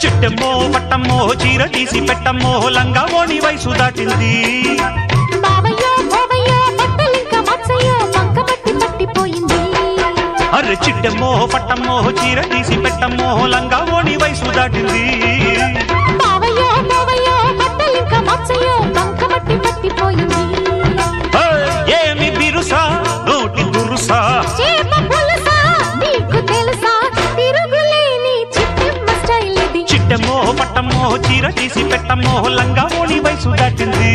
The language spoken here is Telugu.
చిట్టమ్మో పట్టమ్మో చీర తీసి పెట్టమ్మో లంగా ఓని వయసు దాటింది అరే చిట్టమ్మో పట్టమ్మో చీర తీసి పెట్టమ్మో లంగా ఓని వయసు దాటింది ఏమి బిరుసా నోటి దురుసా చిట్టమ్మో పట్టమ్మో చీర తీసి పెట్టమ్మో లంగా ఓని వయసు దాటింది